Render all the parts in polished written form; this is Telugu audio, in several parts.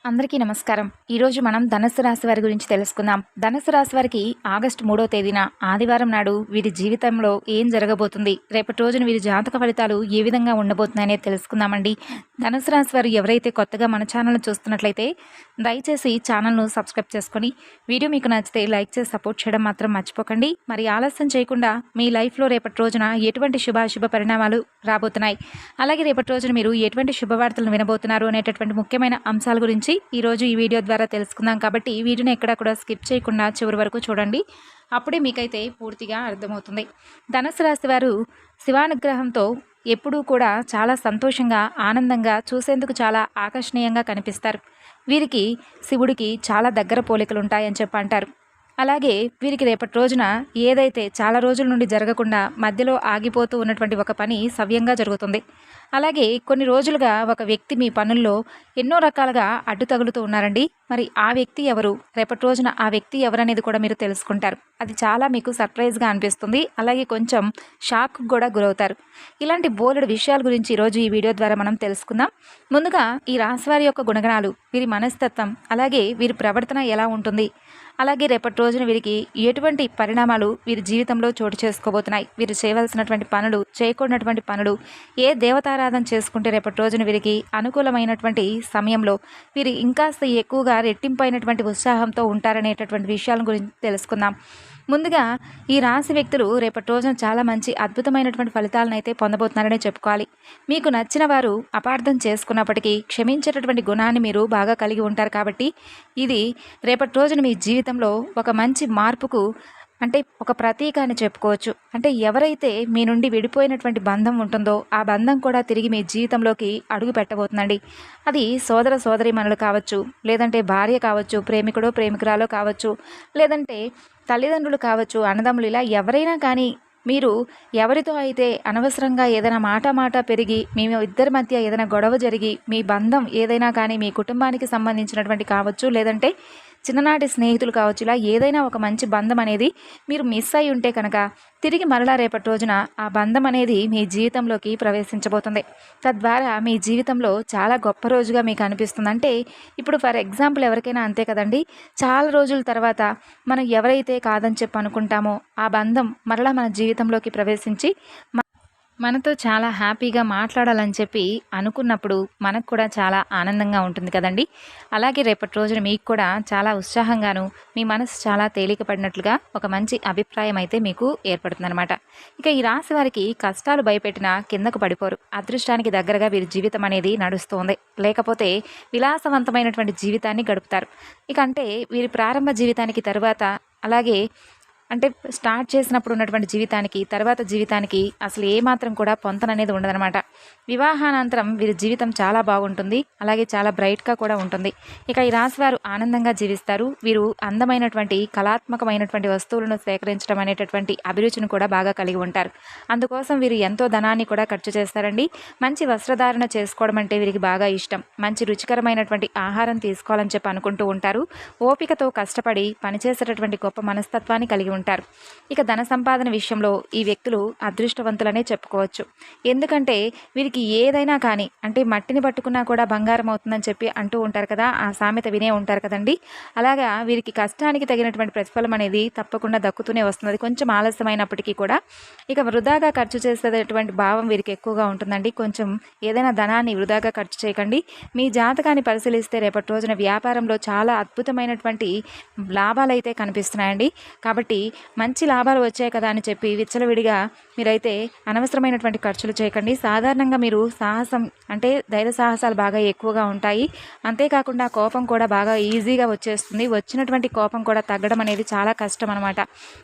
అందరికీ నమస్కారం. ఈరోజు మనం ధనుస్సు రాశి వారి గురించి తెలుసుకుందాం. ధనుస్సు రాశి వారికి ఆగస్టు 3వ తేదీన ఆదివారం నాడు వీరి జీవితంలో ఏం జరగబోతుంది, రేపటి రోజున వీరి జాతక ఫలితాలు ఏ విధంగా ఉండబోతున్నాయనేది తెలుసుకుందామండి. ధనుస్సు రాశి వారు ఎవరైతే కొత్తగా మన ఛానల్ను చూస్తున్నట్లయితే దయచేసి ఛానల్ను సబ్స్క్రైబ్ చేసుకొని వీడియో మీకు నచ్చితే లైక్ చేసి సపోర్ట్ చేయడం మాత్రం మర్చిపోకండి. మరి ఆలస్యం చేయకుండా మీ లైఫ్లో రేపటి రోజున ఎటువంటి శుభాశుభ పరిణామాలు రాబోతున్నాయి, అలాగే రేపటి రోజున మీరు ఎటువంటి శుభవార్తలను వినబోతున్నారు అనేటటువంటి ముఖ్యమైన అంశాల గురించి ఈరోజు ఈ వీడియో ద్వారా తెలుసుకుందాం. కాబట్టి ఈ వీడియోని ఎక్కడా కూడా స్కిప్ చేయకుండా చివరి వరకు చూడండి. అప్పుడే మీకైతే పూర్తిగా అర్థమవుతుంది. ధనుస్సు రాశి వారు శివానుగ్రహంతో ఎప్పుడూ కూడా చాలా సంతోషంగా, ఆనందంగా, చూసేందుకు చాలా ఆకర్షణీయంగా కనిపిస్తారు. వీరికి శివుడికి చాలా దగ్గర పోలికలు ఉంటాయని చెప్పి అంటారు. అలాగే వీరికి రేపటి రోజున ఏదైతే చాలా రోజుల నుండి జరగకుండా మధ్యలో ఆగిపోతూ ఉన్నటువంటి ఒక పని సవ్యంగా జరుగుతుంది. అలాగే కొన్ని రోజులుగా ఒక వ్యక్తి మీ పనుల్లో ఎన్నో రకాలుగా అడ్డు తగులుతూ ఉన్నారండి. మరి ఆ వ్యక్తి ఎవరు, రేపటి రోజున ఆ వ్యక్తి ఎవరనేది కూడా మీరు తెలుసుకుంటారు. అది చాలా మీకు సర్ప్రైజ్గా అనిపిస్తుంది. అలాగే కొంచెం షాక్ కూడా గురవుతారు. ఇలాంటి బోలెడు విషయాల గురించి ఈరోజు ఈ వీడియో ద్వారా మనం తెలుసుకుందాం. ముందుగా ఈ రాశివారి యొక్క గుణగణాలు, వీరి మనస్తత్వం, అలాగే వీరి ప్రవర్తన ఎలా ఉంటుంది, అలాగే రేపటి రోజున వీరికి ఎటువంటి పరిణామాలు వీరి జీవితంలో చోటు చేసుకోబోతున్నాయి, వీరు చేయవలసినటువంటి పనులు, చేయకూడనటువంటి పనులు, ఏ దేవతారాధన చేసుకుంటే రేపటి రోజున వీరికి అనుకూలమైనటువంటి సమయంలో వీరు ఇంకాస్త ఎక్కువగా రెట్టింపైనటువంటి ఉత్సాహంతో ఉంటారనేటటువంటి విషయాల గురించి తెలుసుకుందాం. ముందుగా ఈ రాశి వ్యక్తులు రేపటి రోజున చాలా మంచి అద్భుతమైనటువంటి ఫలితాలను అయితే పొందబోతున్నారనే చెప్పుకోవాలి. మీకు నచ్చిన వారు అపార్థం చేసుకున్నప్పటికీ క్షమించేటటువంటి గుణాన్ని మీరు బాగా కలిగి ఉంటారు. కాబట్టి ఇది రేపటి రోజున మీ జీవితంలో ఒక మంచి మార్పుకు అంటే ఒక ప్రతీక అని చెప్పుకోవచ్చు. అంటే ఎవరైతే మీ నుండి విడిపోయినటువంటి బంధం ఉంటుందో ఆ బంధం కూడా తిరిగి మీ జీవితంలోకి అడుగు పెట్టబోతుందండి. అది సోదర సోదరీమణులు కావచ్చు, లేదంటే భార్య కావచ్చు, ప్రేమికుడో ప్రేమికురాలో కావచ్చు, లేదంటే తల్లిదండ్రులు కావచ్చు, అన్నదమ్ములు, ఇలా ఎవరైనా కానీ మీరు ఎవరితో అయితే అనవసరంగా ఏదైనా మాట పెరిగి మీ ఇద్దరి మధ్య ఏదైనా గొడవ జరిగి మీ బంధం ఏదైనా కానీ మీ కుటుంబానికి సంబంధించినటువంటి కావచ్చు, లేదంటే చిన్ననాటి స్నేహితులు కావచ్చు, ఇలా ఏదైనా ఒక మంచి బంధం అనేది మీరు మిస్ అయి ఉంటే కనుక తిరిగి మరలా రేపటి రోజున ఆ బంధం అనేది మీ జీవితంలోకి ప్రవేశించబోతుంది. తద్వారా మీ జీవితంలో చాలా గొప్ప రోజుగా మీకు అనిపిస్తుంది. అంటే ఇప్పుడు ఫర్ ఎగ్జాంపుల్ ఎవరికైనా అంతే కదండి, చాలా రోజుల తర్వాత మనం ఎవరైతే కాదని చెప్పి అనుకుంటామో ఆ బంధం మరలా మన జీవితంలోకి ప్రవేశించి మనతో చాలా హ్యాపీగా మాట్లాడాలని చెప్పి అనుకున్నప్పుడు మనకు కూడా చాలా ఆనందంగా ఉంటుంది కదండి. అలాగే రేపటి రోజున మీకు కూడా చాలా ఉత్సాహంగాను, మీ మనసు చాలా తేలికపడినట్లుగా ఒక మంచి అభిప్రాయం అయితే మీకు ఏర్పడుతుందన్నమాట. ఇక ఈ రాశి వారికి కష్టాలు భయపెట్టినా కిందకు పడిపోరు. అదృష్టానికి దగ్గరగా వీరి జీవితం అనేది నడుస్తుంది. లేకపోతే విలాసవంతమైనటువంటి జీవితాన్ని గడుపుతారు. ఇక అంటే వీరి ప్రారంభ జీవితానికి తరువాత, అలాగే అంటే స్టార్ట్ చేసినప్పుడు ఉన్నటువంటి జీవితానికి తర్వాత జీవితానికి అసలు ఏమాత్రం కూడా పొంతననేది ఉండదనమాట. వివాహానంతరం వీరి జీవితం చాలా బాగుంటుంది. అలాగే చాలా బ్రైట్గా కూడా ఉంటుంది. ఇక ఈ రాశివారు ఆనందంగా జీవిస్తారు. వీరు అందమైనటువంటి కళాత్మకమైనటువంటి వస్తువులను సేకరించడం అనేటటువంటి అభిరుచిని కూడా బాగా కలిగి ఉంటారు. అందుకోసం వీరు ఎంతో ధనాన్ని కూడా ఖర్చు చేస్తారండి. మంచి వస్త్రధారణ చేసుకోవడం అంటే వీరికి బాగా ఇష్టం. మంచి రుచికరమైనటువంటి ఆహారం తీసుకోవాలని చెప్పి అనుకుంటూ ఉంటారు. ఓపికతో కష్టపడి పనిచేసేటటువంటి గొప్ప మనస్తత్వాన్ని కలిగి ఉంటారు. ఇక ధన సంపాదన విషయంలో ఈ వ్యక్తులు అదృష్టవంతులనే చెప్పుకోవచ్చు. ఎందుకంటే వీరికి ఏదైనా కానీ, అంటే మట్టిని పట్టుకున్నా కూడా బంగారం అవుతుందని చెప్పి అంటూ ఉంటారు కదా, ఆ సామెత వినే ఉంటారు కదండి. అలాగా వీరికి కష్టానికి తగినటువంటి ప్రతిఫలం అనేది తప్పకుండా దక్కుతూనే వస్తుంది. కొంచెం ఆలస్యమైనప్పటికీ కూడా ఇక వృధాగా ఖర్చు చేసేటటువంటి భావం వీరికి ఎక్కువగా ఉంటుందండి. కొంచెం ఏదైనా ధనాన్ని వృధాగా ఖర్చు చేయకండి. మీ జాతకాన్ని పరిశీలిస్తే రేపటి రోజున వ్యాపారంలో చాలా అద్భుతమైనటువంటి లాభాలు అయితే కనిపిస్తున్నాయండి. కాబట్టి మంచి లాభాలు వచ్చాయి కదా అని చెప్పి విచ్చలవిడిగా మీరైతే అనవసరమైనటువంటి ఖర్చులు చేయకండి. సాధారణంగా మీరు సాహసం అంటే ధైర్య సాహసాలు బాగా ఎక్కువగా ఉంటాయి. అంతేకాకుండా కోపం కూడా బాగా ఈజీగా వచ్చేస్తుంది. వచ్చినటువంటి కోపం కూడా తగ్గడం అనేది చాలా కష్టం అనమాట.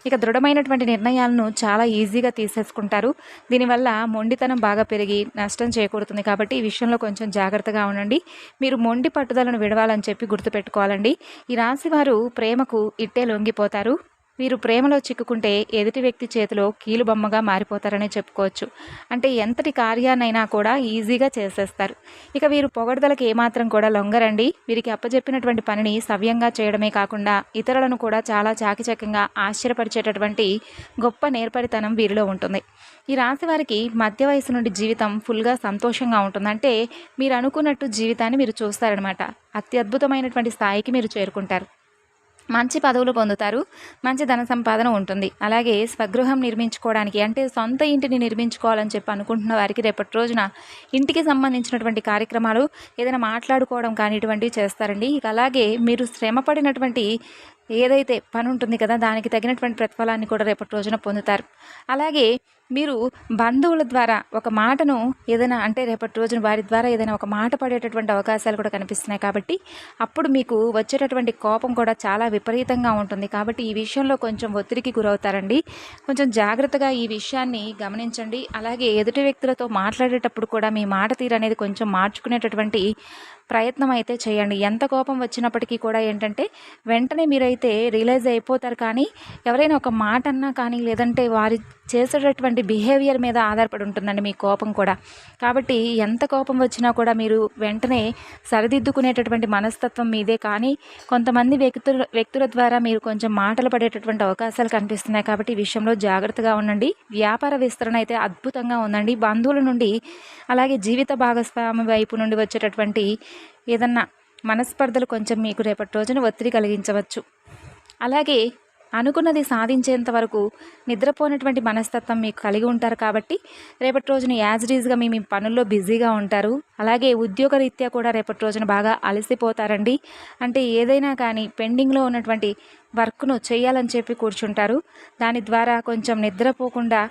ఇక దృఢమైనటువంటి నిర్ణయాలను చాలా ఈజీగా తీసేసుకుంటారు. దీనివల్ల మొండితనం బాగా పెరిగి నష్టం చేకూరుతుంది. కాబట్టి ఈ విషయంలో కొంచెం జాగ్రత్తగా ఉండండి. మీరు మొండి పట్టుదలను విడవాలని చెప్పి గుర్తుపెట్టుకోవాలండి. ఈ రాశి వారు ప్రేమకు ఇట్టే లొంగిపోతారు. వీరు ప్రేమలో చిక్కుకుంటే ఎదుటి వ్యక్తి చేతిలో కీలుబొమ్మగా మారిపోతారని చెప్పుకోవచ్చు. అంటే ఎంతటి కార్యాన్నైనా కూడా ఈజీగా చేసేస్తారు. ఇక వీరు పొగడ్తలకు ఏమాత్రం కూడా లొంగరండి. వీరికి అప్పజెప్పినటువంటి పనిని సవ్యంగా చేయడమే కాకుండా ఇతరులను కూడా చాలా చాకచక్యంగా ఆశ్చర్యపరిచేటటువంటి గొప్ప నేర్పరితనం వీరిలో ఉంటుంది. ఈ రాశి వారికి మధ్య వయసు నుండి జీవితం ఫుల్గా సంతోషంగా ఉంటుంది. అంటే మీరు అనుకున్నట్టు జీవితాన్ని మీరు చూస్తారనమాట. అత్యద్భుతమైనటువంటి స్థాయికి మీరు చేరుకుంటారు. మంచి పదవులు పొందుతారు. మంచి ధన సంపాదన ఉంటుంది. అలాగే స్వగృహం నిర్మించుకోవడానికి, అంటే సొంత ఇంటిని నిర్మించుకోవాలని చెప్పి అనుకుంటున్న వారికి రేపటి రోజున ఇంటికి సంబంధించినటువంటి కార్యక్రమాలు ఏదైనా మాట్లాడుకోవడం కానీ ఇటువంటివి చేస్తారండి. ఇక అలాగే మీరు శ్రమపడినటువంటి ఏదైతే పని ఉంటుంది కదా, దానికి తగినటువంటి ప్రతిఫలాన్ని కూడా రేపటి రోజున పొందుతారు. అలాగే మీరు బంధువుల ద్వారా ఒక మాటను ఏదైనా, అంటే రేపటి రోజున వారి ద్వారా ఏదైనా ఒక మాట పడేటటువంటి అవకాశాలు కూడా కనిపిస్తున్నాయి. కాబట్టి అప్పుడు మీకు వచ్చేటటువంటి కోపం కూడా చాలా విపరీతంగా ఉంటుంది. కాబట్టి ఈ విషయంలో కొంచెం ఒత్తిడికి గురవుతారండి. కొంచెం జాగ్రత్తగా ఈ విషయాన్ని గమనించండి. అలాగే ఎదుటి వ్యక్తులతో మాట్లాడేటప్పుడు కూడా మీ మాట తీరు అనేది కొంచెం మార్చుకునేటటువంటి ప్రయత్నం అయితే చేయండి. ఎంత కోపం వచ్చినప్పటికీ కూడా ఏంటంటే వెంటనే మీరైతే రియలైజ్ అయిపోతారు. కానీ ఎవరైనా ఒక మాట అన్నా కానీ, లేదంటే వారి చేసేటటువంటి బిహేవియర్ మీద ఆధారపడి ఉంటుందండి మీ కోపం కూడా. కాబట్టి ఎంత కోపం వచ్చినా కూడా మీరు వెంటనే సరిదిద్దుకునేటటువంటి మనస్తత్వం మీదే. కానీ కొంతమంది వ్యక్తుల ద్వారా మీరు కొంచెం మాటలు పడేటటువంటి అవకాశాలు కనిపిస్తున్నాయి. కాబట్టి ఈ విషయంలో జాగ్రత్తగా ఉండండి. వ్యాపార విస్తరణ అయితే అద్భుతంగా ఉందండి. బంధువుల నుండి, అలాగే జీవిత భాగస్వామి వైపు నుండి వచ్చేటటువంటి ఏదన్నా మనస్పర్ధలు కొంచెం మీకు రేపటి రోజున ఒత్తిడి కలిగించవచ్చు. అలాగే అనుకున్నది సాధించేంత వరకు నిద్రపోయినటువంటి మనస్తత్వం మీకు కలిగి ఉంటారు. కాబట్టి రేపటి రోజున యాజ్ ఈజ్గా మీ పనుల్లో బిజీగా ఉంటారు. అలాగే ఉద్యోగరీత్యా కూడా రేపటి రోజున బాగా అలసిపోతారండి. అంటే ఏదైనా కానీ పెండింగ్లో ఉన్నటువంటి వర్క్ను చేయాలని చెప్పి కూర్చుంటారు. దాని ద్వారా కొంచెం నిద్రపోకుండా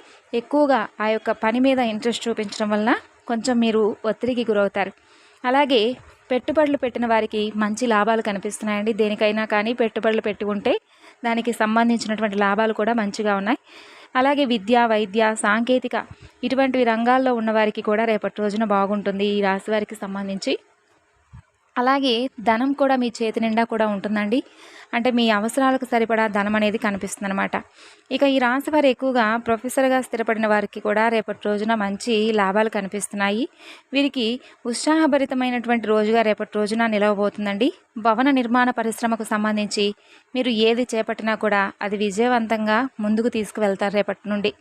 ఎక్కువగా ఆ యొక్క పని మీద ఇంట్రెస్ట్ చూపించడం వలన కొంచెం మీరు ఒత్తిడికి గురవుతారు. అలాగే పెట్టుబడులు పెట్టిన వారికి మంచి లాభాలు కనిపిస్తున్నాయండి. దేనికైనా కానీ పెట్టుబడులు పెట్టి ఉంటే దానికి సంబంధించినటువంటి లాభాలు కూడా మంచిగా ఉన్నాయి. అలాగే విద్య, వైద్య, సాంకేతిక ఇటువంటి రంగాల్లో ఉన్నవారికి కూడా రేపటి రోజున బాగుంటుంది ఈ రాశి వారికి సంబంధించి. అలాగే ధనం కూడా మీ చేతి నిండా కూడా ఉంటుందండి. అంటే మీ అవసరాలకు సరిపడా ధనం అనేది కనిపిస్తుంది అనమాట. ఇక ఈ రాశి వారు ఎక్కువగా ప్రొఫెసర్గా స్థిరపడిన వారికి కూడా రేపటి రోజున మంచి లాభాలు కనిపిస్తున్నాయి. వీరికి ఉత్సాహభరితమైనటువంటి రోజుగా రేపటి రోజున నిలవబోతుందండి. భవన నిర్మాణ పరిశ్రమకు సంబంధించి మీరు ఏది చేపట్టినా కూడా అది విజయవంతంగా ముందుకు తీసుకువెళ్తారు రేపటి నుండి.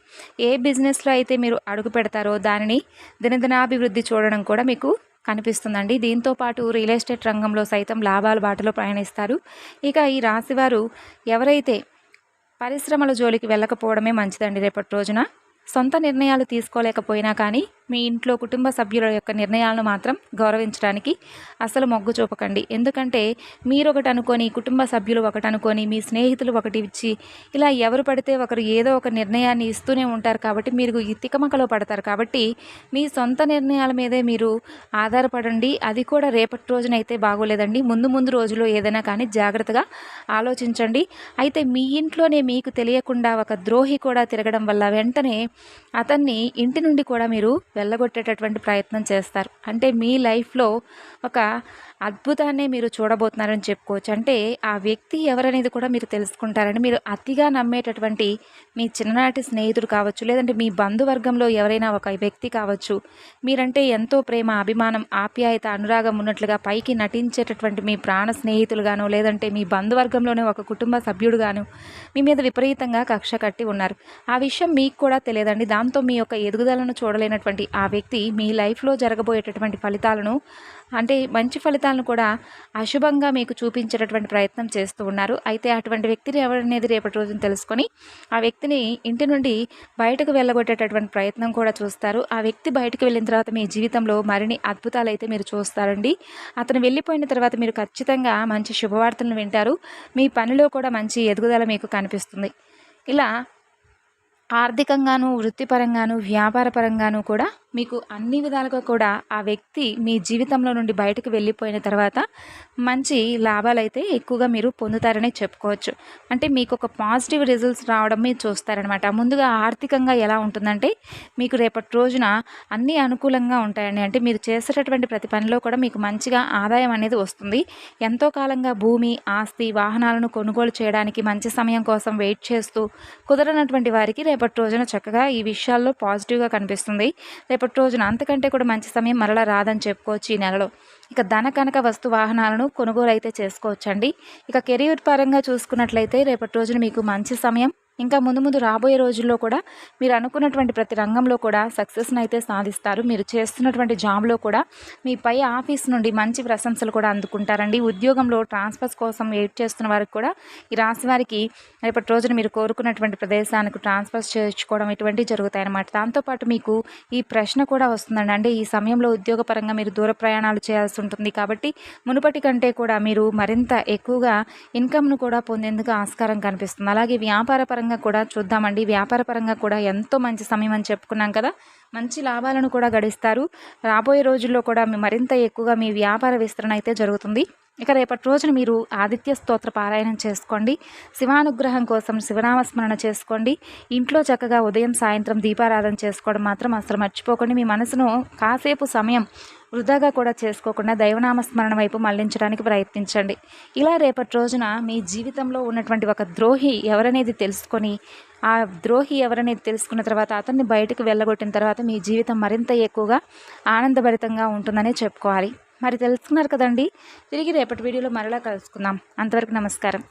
ఏ బిజినెస్లో అయితే మీరు అడుగు పెడతారో దానిని దినదినాభివృద్ధి చూడడం కూడా మీకు కనిపిస్తుందండి. దీంతోపాటు రియల్ ఎస్టేట్ రంగంలో సైతం లాభాల బాటలో ప్రయాణిస్తారు. ఇక ఈ రాశివారు ఎవరైతే పరిశ్రమల జోలికి వెళ్ళకపోవడమే మంచిదండి రేపటి రోజున. సొంత నిర్ణయాలు తీసుకోలేకపోయినా కానీ మీ ఇంట్లో కుటుంబ సభ్యుల యొక్క నిర్ణయాలను మాత్రం గౌరవించడానికి అసలు మొగ్గు చూపకండి. ఎందుకంటే మీరు ఒకటి అనుకొని, కుటుంబ సభ్యులు ఒకటి అనుకొని, మీ స్నేహితులు ఒకటి ఇచ్చి, ఇలా ఎవరు పడితే ఒకరు ఏదో ఒక నిర్ణయాన్ని ఇస్తూనే ఉంటారు. కాబట్టి మీరు ఈ తికమకలో పడతారు. కాబట్టి మీ సొంత నిర్ణయాల మీదే మీరు ఆధారపడండి. అది కూడా రేపటి రోజునైతే బాగోలేదండి. ముందు రోజుల్లో ఏదైనా కానీ జాగ్రత్తగా ఆలోచించండి. అయితే మీ ఇంట్లోనే మీకు తెలియకుండా ఒక ద్రోహి కూడా తిరగడం వల్ల వెంటనే అతన్ని ఇంటి నుండి కూడా మీరు వెళ్ళగొట్టేటటువంటి ప్రయత్నం చేస్తారు. అంటే మీ లైఫ్లో ఒక అద్భుతాన్ని మీరు చూడబోతున్నారని చెప్పుకోవచ్చు. అంటే ఆ వ్యక్తి ఎవరనేది కూడా మీరు తెలుసుకుంటారని. మీరు అతిగా నమ్మేటటువంటి మీ చిన్ననాటి స్నేహితుడు కావచ్చు, లేదంటే మీ బంధువర్గంలో ఎవరైనా ఒక వ్యక్తి కావచ్చు, మీరంటే ఎంతో ప్రేమ, అభిమానం, ఆప్యాయత, అనురాగం ఉన్నట్లుగా పైకి నటించేటటువంటి మీ ప్రాణ స్నేహితులుగాను, లేదంటే మీ బంధువర్గంలోనే ఒక కుటుంబ సభ్యుడుగాను మీ మీద విపరీతంగా కక్ష కట్టి ఉన్నారు. ఆ విషయం మీకు కూడా తెలియదండి. దాంతో మీ యొక్క ఎదుగుదలను చూడలేనటువంటి ఆ వ్యక్తి మీ లైఫ్లో జరగబోయేటటువంటి ఫలితాలను, అంటే మంచి ఫలితాలను కూడా అశుభంగా మీకు చూపించేటటువంటి ప్రయత్నం చేస్తూ ఉన్నారు. అయితే అటువంటి వ్యక్తిని ఎవరనేది రేపటి రోజున తెలుసుకొని ఆ వ్యక్తిని ఇంటి నుండి బయటకు వెళ్ళగొట్టేటటువంటి ప్రయత్నం కూడా చూస్తారు. ఆ వ్యక్తి బయటకు వెళ్ళిన తర్వాత మీ జీవితంలో మరిన్ని అద్భుతాలు అయితే మీరు చూస్తారండి. అతను వెళ్ళిపోయిన తర్వాత మీరు ఖచ్చితంగా మంచి శుభవార్తలను వింటారు. మీ పనిలో కూడా మంచి ఎదుగుదల మీకు కనిపిస్తుంది. ఇలా ఆర్థికంగాను, వృత్తిపరంగాను, వ్యాపార పరంగాను కూడా మీకు అన్ని విధాలుగా కూడా ఆ వ్యక్తి మీ జీవితంలో నుండి బయటకు వెళ్ళిపోయిన తర్వాత మంచి లాభాలైతే ఎక్కువగా మీరు పొందుతారనే చెప్పుకోవచ్చు. అంటే మీకు ఒక పాజిటివ్ రిజల్ట్స్ రావడం మీరు చూస్తారనమాట. ముందుగా ఆర్థికంగా ఎలా ఉంటుందంటే మీకు రేపటి రోజున అన్నీ అనుకూలంగా ఉంటాయండి. అంటే మీరు చేసేటటువంటి ప్రతి పనిలో కూడా మీకు మంచిగా ఆదాయం అనేది వస్తుంది. ఎంతో కాలంగా భూమి, ఆస్తి, వాహనాలను కొనుగోలు చేయడానికి మంచి సమయం కోసం వెయిట్ చేస్తూ కుదరనటువంటి వారికి రేపటి రోజున చక్కగా ఈ విషయాల్లో పాజిటివ్గా కనిపిస్తుంది. రేపటి రోజున అంతకంటే కూడా మంచి సమయం మరలా రాదని చెప్పుకోవచ్చు ఈ నెలలో. ఇక ధన కనక వస్తు వాహనాలను కొనుగోలు అయితే చేసుకోవచ్చండి. ఇక కెరీర్ పరంగా చూసుకున్నట్లయితే రేపటి రోజున మీకు మంచి సమయం. ఇంకా ముందు ముందు రాబోయే రోజుల్లో కూడా మీరు అనుకున్నటువంటి ప్రతి రంగంలో కూడా సక్సెస్ని అయితే సాధిస్తారు. మీరు చేస్తున్నటువంటి జాబ్లో కూడా మీ పై ఆఫీస్ నుండి మంచి ప్రశంసలు కూడా అందుకుంటారండి. ఉద్యోగంలో ట్రాన్స్ఫర్స్ కోసం వెయిట్ చేస్తున్న వారికి కూడా ఈ రాశి వారికి రేపటి రోజున మీరు కోరుకున్నటువంటి ప్రదేశానికి ట్రాన్స్ఫర్స్ చేయించుకోవడం ఇటువంటివి జరుగుతాయన్నమాట. దాంతోపాటు మీకు ఈ ప్రశ్న కూడా వస్తుందండి. అంటే ఈ సమయంలో ఉద్యోగపరంగా మీరు దూర ప్రయాణాలు చేయాల్సి ఉంటుంది కాబట్టి మునుపటి కంటే కూడా మీరు మరింత ఎక్కువగా ఇన్కమ్ను కూడా పొందేందుకు ఆస్కారం కనిపిస్తుంది. అలాగే వ్యాపార పరంగా కూడా చూద్దామండి. వ్యాపార పరంగా కూడా ఎంతో మంచి సమయం అని చెప్పుకున్నాం కదా. మంచి లాభాలను కూడా గడిస్తారు. రాబోయే రోజుల్లో కూడా మరింత ఎక్కువగా మీ వ్యాపార విస్తరణ అయితే జరుగుతుంది. ఇక రేపటి రోజున మీరు ఆదిత్య స్తోత్ర పారాయణం చేసుకోండి. శివానుగ్రహం కోసం శివనామస్మరణ చేసుకోండి. ఇంట్లో చక్కగా ఉదయం సాయంత్రం దీపారాధన చేసుకోవడం మాత్రం అసలు మర్చిపోకండి. మీ మనసును కాసేపు సమయం వృధాగా కూడా చేసుకోకుండా దైవనామస్మరణ వైపు మళ్లించడానికి ప్రయత్నించండి. ఇలా రేపటి రోజున మీ జీవితంలో ఉన్నటువంటి ఒక ద్రోహి ఎవరనేది తెలుసుకొని ఆ ద్రోహి ఎవరనేది తెలుసుకున్న తర్వాత అతన్ని బయటకు వెళ్ళగొట్టిన తర్వాత మీ జీవితం మరింత ఎక్కువగా ఆనందభరితంగా ఉంటుందనే చెప్పుకోవాలి. మరి తెలుసుకున్నారు కదండి. తిరిగి రేపటి వీడియోలో మరలా కలుసుకుందాం. అంతవరకు నమస్కారం.